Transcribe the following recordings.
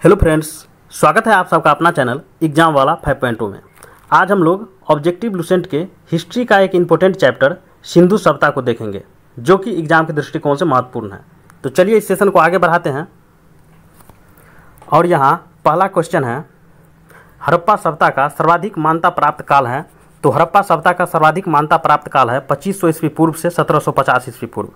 Hello friends, स्वागत है आप सबका अपना चैनल एग्जाम वाला 5.2 में। आज हम लोग ऑब्जेक्टिव लुसेंट के हिस्ट्री का एक इम्पोर्टेंट चैप्टर सिंधु सभ्यता को देखेंगे, जो कि एग्जाम के दृष्टिकोण से महत्वपूर्ण है। तो चलिए इस सेशन को आगे बढ़ाते हैं। और यहाँ पहला क्वेश्चन है, हड़प्पा सभ्यता का सर्वाधिक मान्यता प्राप्त काल है। तो हड़प्पा सभ्यता का सर्वाधिक मान्यता प्राप्त काल है 2500 ईस्वी पूर्व से 1750 ईस्वी पूर्व।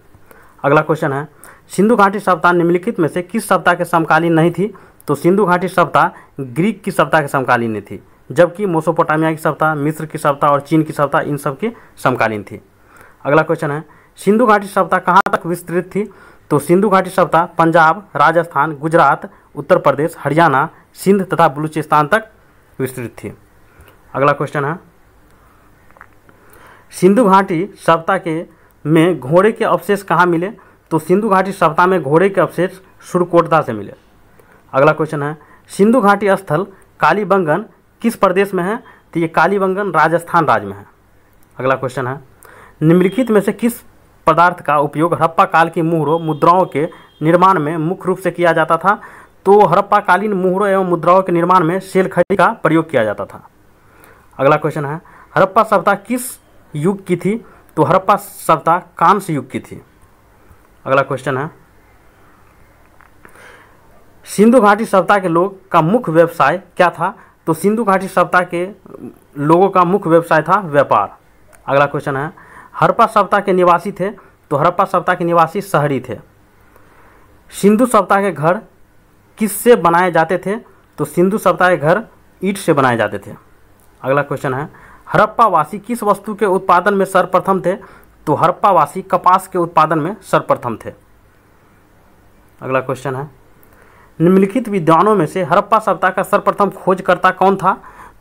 अगला क्वेश्चन है, सिंधु घाटी सभ्यता निम्नलिखित में से किस सभ्यता के समकालीन नहीं थी? तो सिंधु घाटी सभ्यता ग्रीक की सभ्यता के समकालीन नहीं थी, जबकि मेसोपोटामिया की सभ्यता, मिस्र की सभ्यता और चीन की सभ्यता इन सब की समकालीन थी। अगला क्वेश्चन है, सिंधु घाटी सभ्यता कहाँ तक विस्तृत थी? तो सिंधु घाटी सभ्यता पंजाब, राजस्थान, गुजरात, उत्तर प्रदेश, हरियाणा, सिंध तथा बलूचिस्तान तक विस्तृत थी। अगला क्वेश्चन है, सिंधु घाटी सभ्यता के में घोड़े के अवशेष कहाँ मिले? तो सिंधु घाटी सभ्यता में घोड़े के अवशेष सुरकोटदा से मिले। अगला क्वेश्चन है, सिंधु घाटी स्थल कालीबंगन किस प्रदेश में है? तो ये कालीबंगन राजस्थान राज्य में है। अगला क्वेश्चन है, निम्नलिखित में से किस पदार्थ का उपयोग हड़प्पा काल की मुहरों मुद्राओं के निर्माण में मुख्य रूप से किया जाता था? तो हड़प्पा कालीन मुहरों एवं मुद्राओं के निर्माण में सेल खड़ी का प्रयोग किया जाता था। अगला क्वेश्चन है, हड़प्पा सभ्यता किस युग की थी? तो हड़प्पा सभ्यता कांस्य युग की थी। अगला क्वेश्चन है, सिंधु घाटी सभ्यता के लोग का मुख्य व्यवसाय क्या था? तो सिंधु घाटी सभ्यता के लोगों का मुख्य व्यवसाय था व्यापार। अगला क्वेश्चन है, हड़प्पा सभ्यता के निवासी थे? तो हड़प्पा सभ्यता के निवासी शहरी थे। सिंधु सभ्यता के घर किससे बनाए जाते थे? तो सिंधु सभ्यता के घर ईंट से बनाए जाते थे। अगला क्वेश्चन है, हड़प्पा वासी किस वस्तु के उत्पादन में सर्वप्रथम थे? तो हड़प्पा वासी कपास के उत्पादन में सर्वप्रथम थे। अगला क्वेश्चन है, निम्नलिखित विद्वानों में से हड़प्पा सभ्यता का सर्वप्रथम खोजकर्ता कौन था?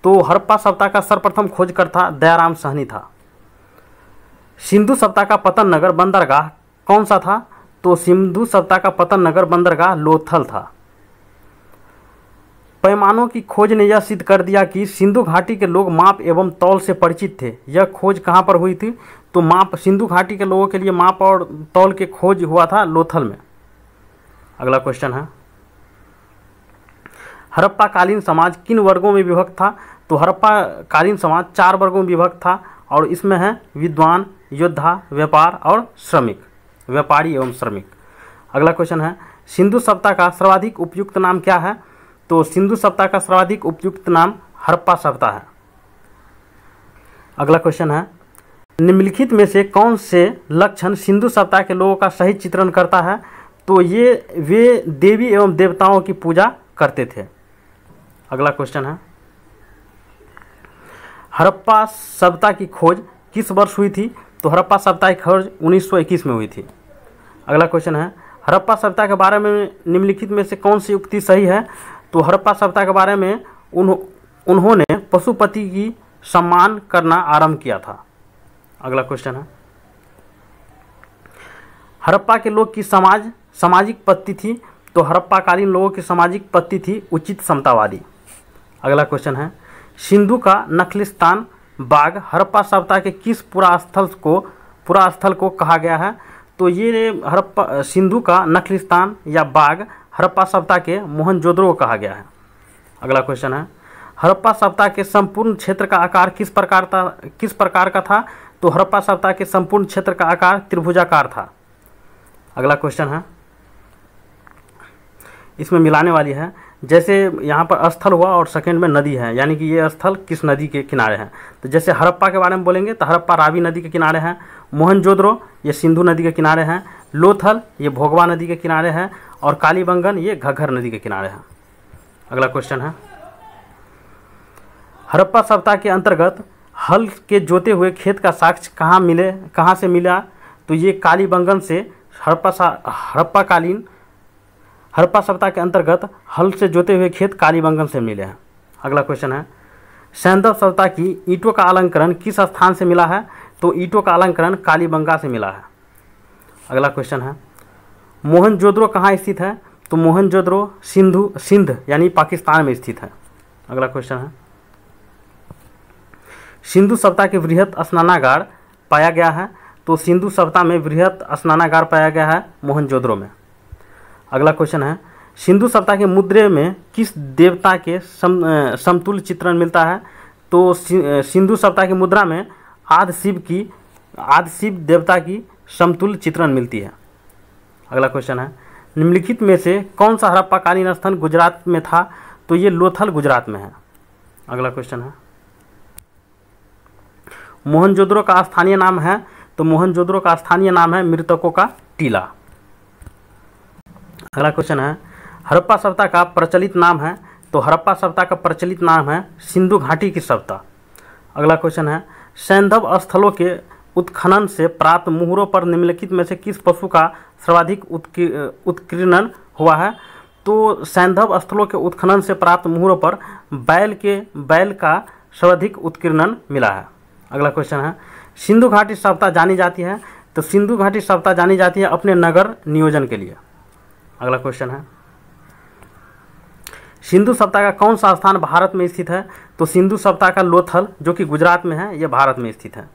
तो हड़प्पा सभ्यता का सर्वप्रथम खोजकर्ता दयाराम साहनी था। सिंधु सभ्यता का पतन नगर बंदरगाह कौन सा था? तो सिंधु सभ्यता का पतन नगर बंदरगाह लोथल था। पैमानों की खोज ने यह सिद्ध कर दिया कि सिंधु घाटी के लोग माप एवं तौल से परिचित थे। यह खोज कहाँ पर हुई थी? तो माप सिंधु घाटी के लोगों के लिए माप और तौल के खोज हुआ था लोथल में। अगला क्वेश्चन है, हड़प्पा कालीन समाज किन वर्गों में विभक्त था? तो हड़प्पा कालीन समाज 4 वर्गों में विभक्त था, और इसमें है विद्वान, योद्धा, व्यापार और श्रमिक, व्यापारी एवं श्रमिक। अगला क्वेश्चन है, सिंधु सभ्यता का सर्वाधिक उपयुक्त नाम क्या है? तो सिंधु सभ्यता का सर्वाधिक उपयुक्त नाम हड़प्पा सभ्यता है। अगला क्वेश्चन है, निम्नलिखित में से कौन से लक्षण सिंधु सभ्यता के लोगों का सही चित्रण करता है? तो ये वे देवी एवं देवताओं की पूजा करते थे। अगला क्वेश्चन है, हड़प्पा सभ्यता की खोज किस वर्ष हुई थी? तो हड़प्पा सभ्यता की खोज 1921 में हुई थी। अगला क्वेश्चन है, हड़प्पा सभ्यता के बारे में निम्नलिखित में से कौन सी उक्ति सही है? तो हड़प्पा सभ्यता के बारे में उन्होंने पशुपति की सम्मान करना आरंभ किया था। अगला क्वेश्चन है, हड़प्पा के लोग की सामाजिक पत्ति थी? तो हड़प्पा कालीन लोगों की सामाजिक पत्ति थी उचित समतावादी। अगला क्वेश्चन है, सिंधु का नखलिस्तान बाग हड़प्पा सभ्यता के किस पुरास्थल को कहा गया है? तो ये हड़प्पा सिंधु का नखलिस्तान या बाग हड़प्पा सभ्यता के मोहनजोदड़ो को कहा गया है। अगला क्वेश्चन है, हड़प्पा सभ्यता के संपूर्ण क्षेत्र का आकार किस प्रकार का था? तो हड़प्पा सभ्यता के संपूर्ण क्षेत्र का आकार त्रिभुजाकार था। अगला क्वेश्चन है, इसमें मिलाने वाली है, जैसे यहाँ पर स्थल हुआ और सेकंड में नदी है, यानी कि ये स्थल किस नदी के किनारे हैं। तो जैसे हड़प्पा के बारे में बोलेंगे तो हड़प्पा रावी नदी के किनारे हैं, मोहनजोदड़ो ये सिंधु नदी के किनारे हैं, लोथल ये भोगवा नदी के किनारे हैं, और कालीबंगन ये घग्गर नदी के किनारे हैं। अगला क्वेश्चन है, हड़प्पा सभ्यता के अंतर्गत हल के जोते हुए खेत का साक्ष्य कहाँ से मिला? तो ये कालीबंगन से हड़प्पा सभ्यता के अंतर्गत हल से जोते हुए खेत कालीबंगन से मिले हैं। अगला क्वेश्चन है, सैंधव सभ्यता की ईंटों का अलंकरण किस स्थान से मिला है? तो ईंटों का अलंकरण कालीबंगा से मिला है। अगला क्वेश्चन है, मोहनजोदड़ो कहाँ स्थित है? तो मोहनजोदड़ो सिंध यानी पाकिस्तान में स्थित है। अगला क्वेश्चन है, सिंधु सभ्यता के वृहत स्नानागार पाया गया है? तो सिंधु सभ्यता में वृहत स्नानागार पाया गया है मोहनजोदड़ो में। अगला क्वेश्चन है, सिंधु सभ्यता के मुद्रे में किस देवता के समतुल्य चित्रण मिलता है? तो सिंधु सभ्यता की मुद्रा में आदि शिव देवता की समतुल्य चित्रण मिलती है। अगला क्वेश्चन है, निम्नलिखित में से कौन सा हड़प्पाकालीन स्थल गुजरात में था? तो ये लोथल गुजरात में है। अगला क्वेश्चन है, मोहनजोदड़ो का स्थानीय नाम है? तो मोहनजोदड़ो का स्थानीय नाम है मृतकों का टीला। अगला क्वेश्चन है, हड़प्पा सभ्यता का प्रचलित नाम है? तो हड़प्पा सभ्यता का प्रचलित नाम है सिंधु घाटी की सभ्यता। अगला क्वेश्चन है, सैंधव स्थलों के उत्खनन से प्राप्त मुहरों पर निम्नलिखित में से किस पशु का सर्वाधिक उत्कीर्णन हुआ है? तो सैंधव स्थलों के उत्खनन से प्राप्त मुहरों पर बैल का सर्वाधिक उत्कीर्णन मिला है। अगला क्वेश्चन है, सिंधु घाटी सभ्यता जानी जाती है? तो सिंधु घाटी सभ्यता जानी जाती है अपने नगर नियोजन के लिए। अगला क्वेश्चन है, सिंधु सभ्यता का कौन सा स्थान भारत में स्थित है? तो सिंधु सभ्यता का लोथल जो कि गुजरात में है, यह भारत में स्थित है।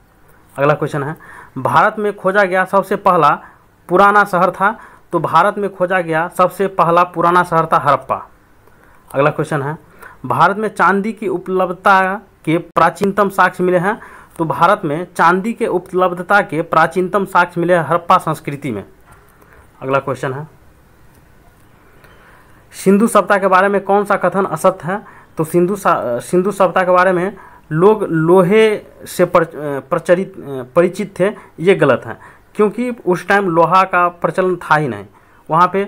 अगला क्वेश्चन है, भारत में खोजा गया सबसे पहला पुराना शहर था? तो भारत में खोजा गया सबसे पहला पुराना शहर था हड़प्पा। अगला क्वेश्चन है, भारत में चांदी की उपलब्धता के प्राचीनतम साक्ष्य मिले हैं? तो भारत में चांदी के उपलब्धता के प्राचीनतम साक्ष्य मिले हड़प्पा संस्कृति में। अगला क्वेश्चन है, सिंधु सभ्यता के बारे में कौन सा कथन असत्य है? तो सिंधु सभ्यता के बारे में लोग लोहे से परिचित थे, ये गलत है, क्योंकि उस टाइम लोहा का प्रचलन था ही नहीं। वहाँ पे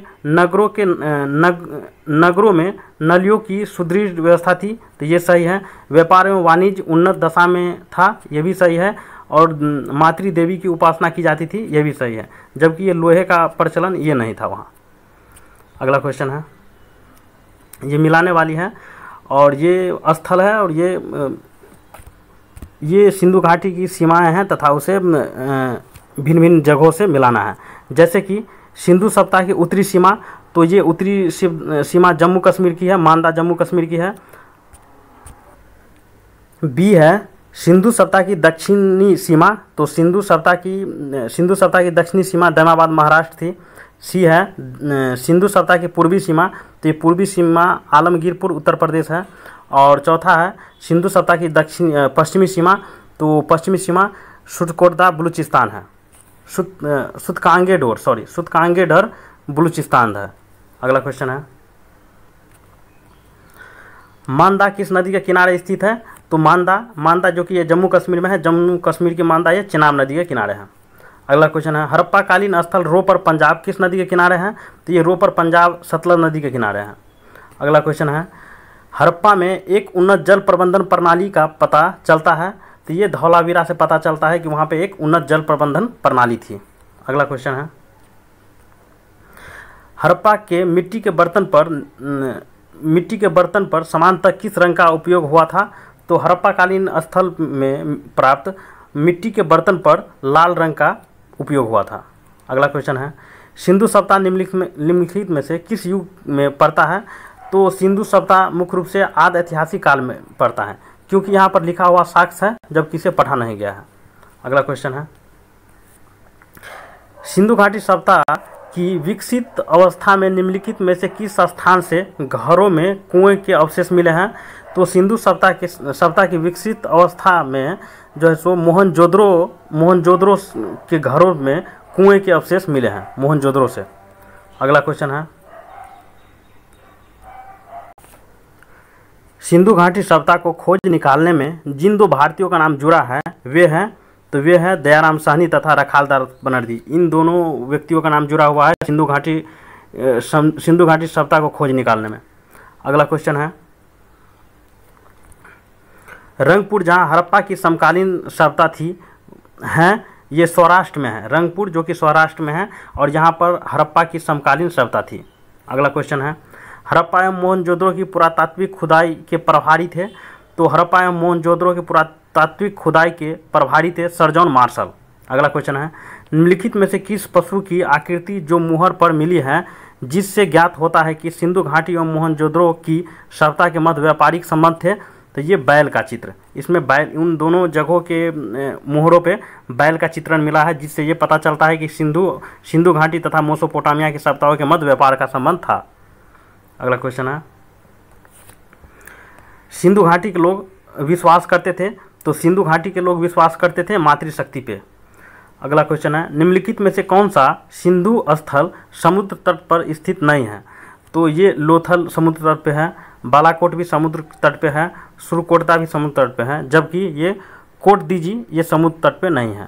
नगरों में नलियों की सुदृढ़ व्यवस्था थी, तो ये सही है। व्यापार एवं वाणिज्य उन्नत दशा में था, ये भी सही है। और मातृ देवी की उपासना की जाती थी, ये भी सही है, जबकि ये लोहे का प्रचलन ये नहीं था वहाँ। अगला क्वेश्चन है, ये मिलाने वाली है और ये स्थल है और ये सिंधु घाटी की सीमाएं हैं तथा उसे भिन्न भिन्न जगहों से मिलाना है। जैसे कि सिंधु सभ्यता की उत्तरी सीमा, तो ये उत्तरी सीमा जम्मू कश्मीर की है, मांदा जम्मू कश्मीर की है। बी है सिंधु सभ्यता की दक्षिणी सीमा, तो सिंधु सभ्यता की दक्षिणी सीमा दैमाबाद महाराष्ट्र थी। सी है सिंधु सभ्यता की पूर्वी सीमा, तो ये पूर्वी सीमा आलमगीरपुर उत्तर प्रदेश है। और चौथा है सिंधु सभ्यता की पश्चिमी सीमा, तो पश्चिमी सीमा सुटकोटदा बलूचिस्तान है, सुतकांगेडर बलूचिस्तान है। अगला क्वेश्चन है, मांदा किस नदी के किनारे स्थित है? तो मांदा जो कि ये जम्मू कश्मीर में है, जम्मू कश्मीर की मांदा ये चिनाब नदी के किनारे है। अगला क्वेश्चन है, हड़प्पाकालीन स्थल रोपर पंजाब किस नदी के किनारे हैं? तो ये रोपर पंजाब सतलज नदी के किनारे हैं। अगला क्वेश्चन है, हड़प्पा में एक उन्नत जल प्रबंधन प्रणाली का पता चलता है? तो ये धौलावीरा से पता चलता है कि वहाँ पे एक उन्नत जल प्रबंधन प्रणाली थी। अगला क्वेश्चन है, हड़प्पा के मिट्टी के बर्तन पर समानतः किस रंग का उपयोग हुआ था? तो हड़प्पाकालीन स्थल में प्राप्त मिट्टी के बर्तन पर लाल रंग का उपयोग हुआ था। अगला क्वेश्चन है, सिंधु सभ्यता निम्नलिखित में से किस युग में पड़ता है? तो सिंधु सभ्यता मुख्य रूप से आदि ऐतिहासिक काल में पड़ता है, क्योंकि यहाँ पर लिखा हुआ साक्ष्य है जबकि इसे पढ़ा नहीं गया है। अगला क्वेश्चन है, सिंधु घाटी सभ्यता की विकसित अवस्था में निम्नलिखित में से किस स्थान से घरों में कुएं के अवशेष मिले हैं? तो सिंधु सभ्यता की विकसित अवस्था में जो है सो मोहनजोदड़ो के घरों में कुएं के अवशेष मिले हैं, मोहनजोदड़ो से। अगला क्वेश्चन है, सिंधु घाटी सभ्यता को खोज निकालने में जिन दो भारतीयों का नाम जुड़ा है वे हैं दयाराम साहनी तथा रखालदास बनर्जी। इन दोनों व्यक्तियों का नाम जुड़ा हुआ है सिंधु घाटी सभ्यता को खोज निकालने में। अगला क्वेश्चन है, रंगपुर जहां हड़प्पा की समकालीन सभ्यता थी हैं, ये सौराष्ट्र में है। रंगपुर जो कि सौराष्ट्र में है और यहाँ पर हड़प्पा की समकालीन सभ्यता थी। अगला क्वेश्चन है, हड़प्पा एवं मोहनजोदड़ो की पुरातात्विक खुदाई के प्रभारी थे? तो हड़प्पा एवं मोहनजोदड़ो की पुरातात्विक खुदाई के प्रभारी थे सर जॉन मार्शल। अगला क्वेश्चन है, निम्नलिखित में से किस पशु की आकृति जो मुहर पर मिली है जिससे ज्ञात होता है कि सिंधु घाटी एवं मोहनजोदड़ो की सभ्यता के मध्य व्यापारिक संबंध थे? तो ये बैल का चित्र, इसमें बैल, उन दोनों जगहों के मोहरों पे बैल का चित्रण मिला है, जिससे ये पता चलता है कि सिंधु घाटी तथा मेसोपोटामिया की सभ्यताओं के मध्य व्यापार का संबंध था। अगला क्वेश्चन है, सिंधु घाटी के लोग विश्वास करते थे, तो सिंधु घाटी के लोग विश्वास करते थे मातृशक्ति पे। अगला क्वेश्चन है, निम्नलिखित में से कौन सा सिंधु स्थल समुद्र तट पर स्थित नहीं है? तो ये लोथल समुद्र तट पे है, बालाकोट भी समुद्र तट पे है, सुरकोटदा भी समुद्र तट पे है, जबकि ये कोट दीजी ये समुद्र तट पे नहीं है।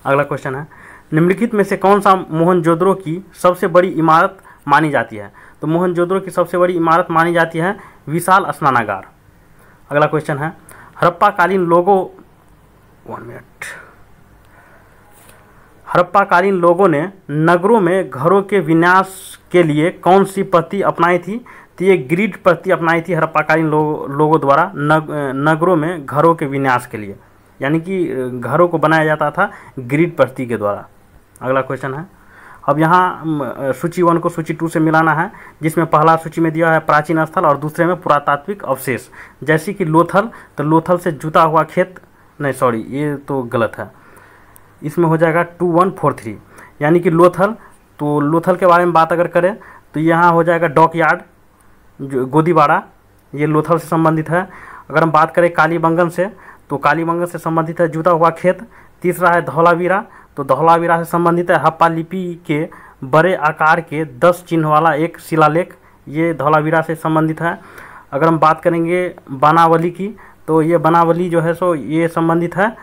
अगला क्वेश्चन है, निम्नलिखित में से कौन सा मोहनजोदड़ो की सबसे बड़ी इमारत मानी जाती है? तो मोहनजोदड़ो की सबसे बड़ी इमारत मानी जाती है विशाल स्नानागार। अगला क्वेश्चन है, हड़प्पाकालीन लोगों ने नगरों में घरों के विन्यास के लिए कौन सी पद्धति अपनाई थी? तो ये ग्रिड पद्धति अपनाई थी हड़प्पाकालीन लोगों द्वारा नगरों में घरों के विन्यास के लिए, यानी कि घरों को बनाया जाता था ग्रिड पद्धति के द्वारा। अगला क्वेश्चन है, अब यहाँ सूची 1 को सूची 2 से मिलाना है, जिसमें पहला सूची में दिया है प्राचीन स्थल और दूसरे में पुरातात्विक अवशेष। जैसे कि लोथल, तो लोथल से जुता हुआ खेत, नहीं सॉरी ये तो गलत है, इसमें हो जाएगा 2143, यानी कि लोथल। तो लोथल के बारे में बात अगर करें तो यहाँ हो जाएगा डॉकयार्ड, जो गोदीबाड़ा, ये लोथल से संबंधित है। अगर हम बात करें कालीबंगन से, तो कालीबंगन से संबंधित है जुता हुआ खेत। तीसरा है धौलावीरा, तो धौलावीरा से संबंधित है हड़प्पा लिपि के बड़े आकार के 10 चिन्ह वाला एक शिलालेख, ये धौलावीरा से संबंधित है। अगर हम बात करेंगे बनावली की, तो ये बनावली जो है सो ये संबंधित है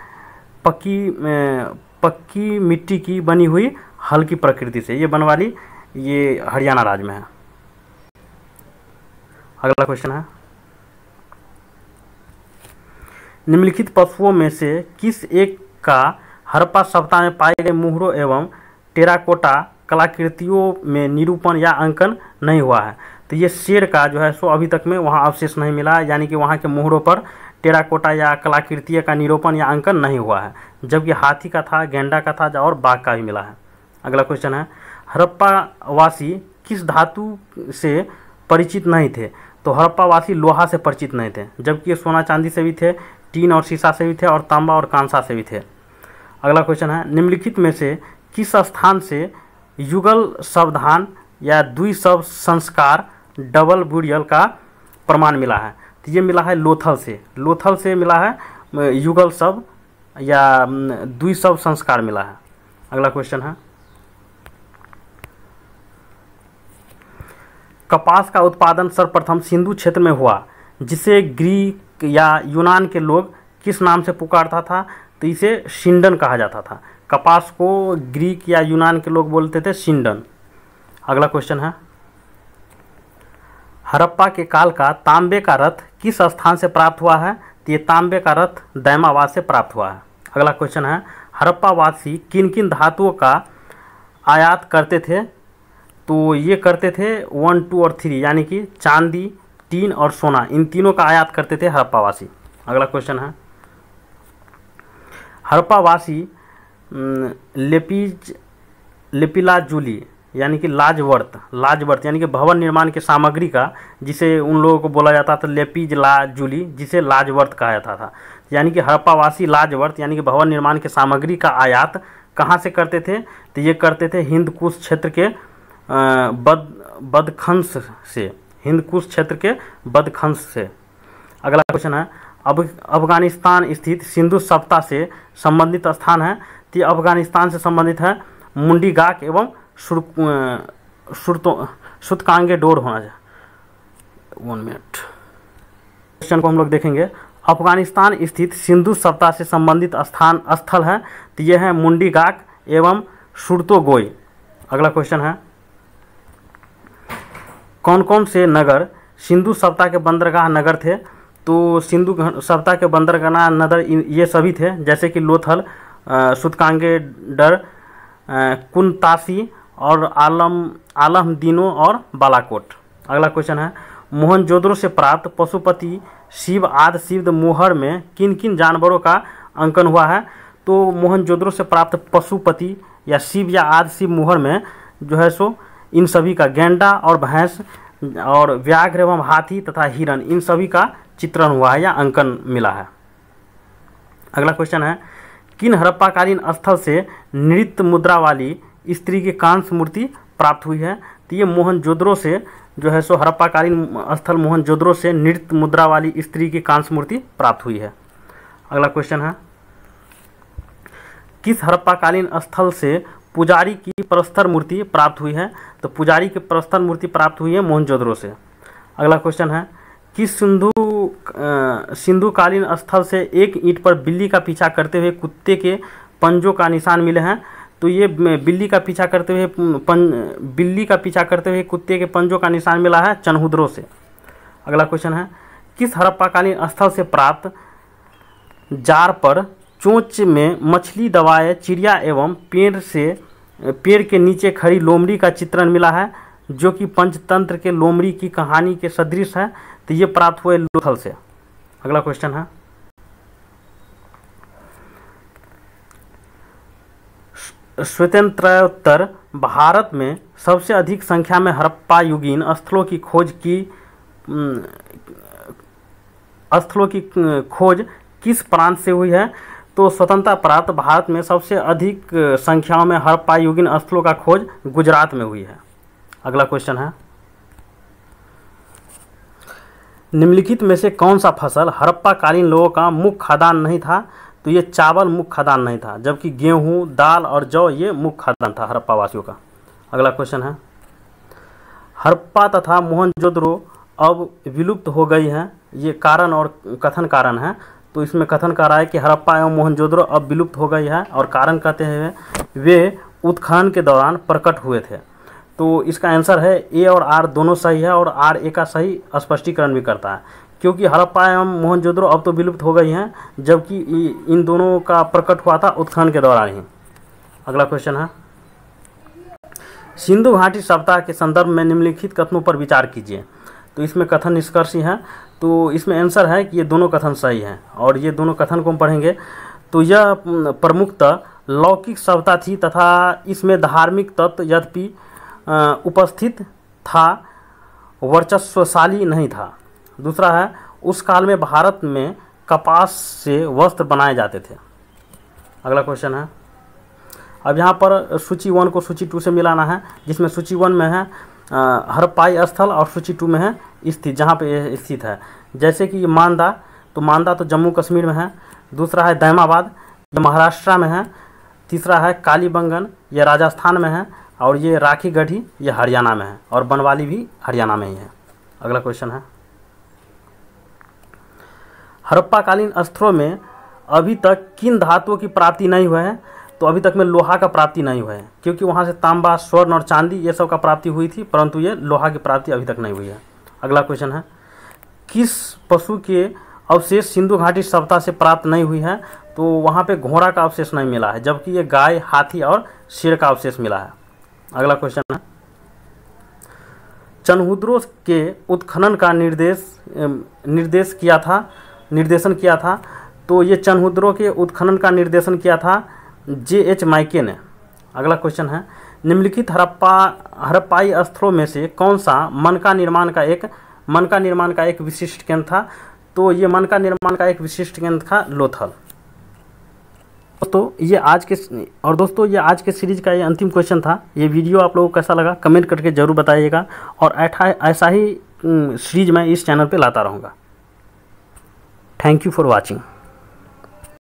पक्की मिट्टी की बनी हुई हल्की प्रकृति से। ये बनवाली ये हरियाणा राज्य में है। अगला क्वेश्चन है, निम्नलिखित पशुओं में से किस एक का हड़प्पा सभ्यता में पाए गए मुहरों एवं टेराकोटा कलाकृतियों में निरूपण या अंकन नहीं हुआ है? तो ये शेर का जो है सो अभी तक में वहाँ अवशेष नहीं मिला, यानी कि वहाँ के मुहरों पर टेराकोटा या कलाकृति का निरूपण या अंकन नहीं हुआ है, जबकि हाथी का था, गेंडा का था और बाघ का भी मिला है। अगला क्वेश्चन है, हड़प्पावासी किस धातु से परिचित नहीं थे? तो हड़प्पावासी लोहा से परिचित नहीं थे, जबकि ये सोना चांदी से भी थे, टीन और शीशा से भी थे और तांबा और कांसा से भी थे। अगला क्वेश्चन है, निम्नलिखित में से किस स्थान से युगल सावधान या द्विशव संस्कार डबल बुरियल का प्रमाण मिला है? तो ये मिला है लोथल से मिला है युगल शव या द्विशव संस्कार मिला है। अगला क्वेश्चन है, कपास का उत्पादन सर्वप्रथम सिंधु क्षेत्र में हुआ, जिसे ग्रीक या यूनान के लोग किस नाम से पुकारता था? तो इसे सिंडन कहा जाता था। कपास को ग्रीक या यूनान के लोग बोलते थे सिंडन। अगला क्वेश्चन है, हड़प्पा के काल का तांबे का रथ किस स्थान से प्राप्त हुआ है? तो ये तांबे का रथ दैमाबाद से प्राप्त हुआ है। अगला क्वेश्चन है, हड़प्पावासी किन किन धातुओं का आयात करते थे? तो ये करते थे 1, 2 और 3, यानी कि चांदी, टीन और सोना, इन तीनों का आयात करते थे हड़प्पावासी। अगला क्वेश्चन है, हड़प्पावासी लेपिलाजुली यानी कि लाजवर्त यानी कि भवन निर्माण की सामग्री का, जिसे उन लोगों को बोला जाता था लेपिलाजुली, जिसे लाजवर्त कहा जाता था। यानी कि हड़प्पावासी लाजवर्त यानी कि भवन निर्माण की सामग्री का आयात कहाँ से करते थे? तो ये करते थे हिंदकुश क्षेत्र के बदखंस से, हिंदकुश क्षेत्र के बदखंस से। अगला क्वेश्चन है, अब अफगानिस्तान स्थित सिंधु सभ्यता से संबंधित स्थान है। तो ये अफगानिस्तान से संबंधित है मुंडीगाक एवं सुतकांगेडोर होना चाहिए। 1 मिनट, क्वेश्चन को हम लोग देखेंगे। अफगानिस्तान स्थित सिंधु सभ्यता से संबंधित स्थल है, तो यह है मुंडीगाक एवं सुरतोगोई। अगला क्वेश्चन है, कौन कौन से नगर सिंधु सभ्यता के बंदरगाह नगर थे? तो सिंधु सभ्यता के बंदरगाह नगर ये सभी थे, जैसे कि लोथल, सुतकांगेडर, कुनतासी और आलमदीनो और बालाकोट। अगला क्वेश्चन है, मोहनजोदड़ो से प्राप्त पशुपति शिव आदि शिव मोहर में किन किन जानवरों का अंकन हुआ है? तो मोहनजोदड़ो से प्राप्त पशुपति या शिव या आदि शिव मोहर में जो है सो इन सभी का गेंडा और भैंस और व्याघ्र एवं हाथी तथा हिरण, इन सभी का चित्रण हुआ है या अंकन मिला है। अगला क्वेश्चन है, किन हड़प्पाकालीन स्थल से नृत्य मुद्रा वाली स्त्री की कांस्य मूर्ति प्राप्त हुई है? तो ये मोहनजोदड़ो से जो है सो हड़प्पाकालीन स्थल मोहनजोदड़ो से नृत्य मुद्रा वाली स्त्री की कांस्य मूर्ति प्राप्त हुई है। अगला क्वेश्चन है, किस हड़प्पाकालीन स्थल से पुजारी की प्रस्तर मूर्ति प्राप्त हुई है? तो पुजारी की प्रस्तर मूर्ति प्राप्त हुई है मोहनजोदड़ो से। अगला क्वेश्चन है, किस सिंधुकालीन स्थल से एक ईंट पर बिल्ली का पीछा करते हुए कुत्ते के पंजों का निशान मिले हैं? तो ये बिल्ली का पीछा करते हुए कुत्ते के पंजों का निशान मिला है चनहुद्रो से। अगला क्वेश्चन है, किस हड़प्पाकालीन स्थल से प्राप्त जार पर चोंच में मछली दबाए चिड़िया एवं पेड़ के नीचे खड़ी लोमड़ी का चित्रण मिला है, जो कि पंचतंत्र के लोमड़ी की कहानी के सदृश है? तो ये प्राप्त हुए लोथल से। अगला क्वेश्चन है, स्वतंत्रोत्तर भारत में सबसे अधिक संख्या में हड़प्पा युगीन स्थलों की खोज किस प्रांत से हुई है? तो स्वतंत्रता प्राप्त भारत में सबसे अधिक संख्याओं में हड़प्पा युगीन स्थलों का खोज गुजरात में हुई है। अगला क्वेश्चन है, निम्नलिखित में से कौन सा फसल हड़प्पाकालीन लोगों का मुख्य खाद्यान्न नहीं था? तो ये चावल मुख्य खाद्यान्न नहीं था, जबकि गेहूं, दाल और जौ ये मुख्य खाद्यान्न था हड़प्पा वासियों का। अगला क्वेश्चन है, हड़प्पा तथा मोहनजोदड़ो अब विलुप्त हो गई हैं, ये कारण और कथन कारण है। तो इसमें कथन कर रहा है कि हड़प्पा एवं मोहनजोदड़ो अब विलुप्त हो गई है, और कारण कहते हैं वे उत्खनन के दौरान प्रकट हुए थे। तो इसका आंसर है ए और आर दोनों सही है, और आर ए का सही स्पष्टीकरण भी करता है, क्योंकि हड़प्पा एवं मोहनजोदड़ो अब तो विलुप्त हो गई हैं, जबकि इन दोनों का प्रकट हुआ था उत्खनन के दौरान ही। अगला क्वेश्चन है, सिंधु घाटी सप्ताह के संदर्भ में निम्नलिखित कथनों पर विचार कीजिए। तो इसमें कथन निष्कर्षी है, तो इसमें आंसर है कि ये दोनों कथन सही हैं, और ये दोनों कथन को हम पढ़ेंगे। तो यह प्रमुखतः लौकिक सभ्यता थी तथा इसमें धार्मिक तत्व यद्यपि उपस्थित था, वर्चस्वशाली नहीं था। दूसरा है, उस काल में भारत में कपास से वस्त्र बनाए जाते थे। अगला क्वेश्चन है, अब यहाँ पर सूची 1 को सूची 2 से मिलाना है, जिसमें सूची 1 में है हड़प्पाई स्थल और सूची 2 में है स्थित, जहाँ पे ये स्थित है। जैसे कि मांदा, तो मांदा तो जम्मू कश्मीर में है। दूसरा है दैमाबाद, ये महाराष्ट्र में है। तीसरा है कालीबंगन, ये राजस्थान में है। और ये राखी गढ़ी, ये हरियाणा में है, और बनवाली भी हरियाणा में ही है। अगला क्वेश्चन है, हड़प्पाकालीन स्थलों में अभी तक किन धातुओं की प्राप्ति नहीं हुआ है? तो अभी तक में लोहा का प्राप्ति नहीं हुआ है, क्योंकि वहाँ से तांबा, स्वर्ण और चांदी ये सब का प्राप्ति हुई थी, परंतु ये लोहा की प्राप्ति अभी तक नहीं हुई है। अगला क्वेश्चन है, किस पशु के अवशेष सिंधु घाटी सभ्यता से प्राप्त नहीं हुई है? तो वहाँ पे घोड़ा का अवशेष नहीं मिला है, जबकि ये गाय, हाथी और शेर का अवशेष मिला है। अगला क्वेश्चन है, चनहुद्रो के उत्खनन का निर्देशन किया था। तो ये चनहुद्रो के उत्खनन का निर्देशन किया था J.H. माइके ने। अगला क्वेश्चन है, निम्नलिखित हड़प्पाई स्थलों में से कौन सा मन का निर्माण का एक विशिष्ट केंद्र था? तो ये मन का निर्माण का एक विशिष्ट केंद्र था लोथल। दोस्तों ये आज के सीरीज का ये अंतिम क्वेश्चन था। ये वीडियो आप लोगों को कैसा लगा कमेंट करके ज़रूर बताइएगा, और ऐसा ही सीरीज मैं इस चैनल पे लाता रहूँगा। Thank you for watching.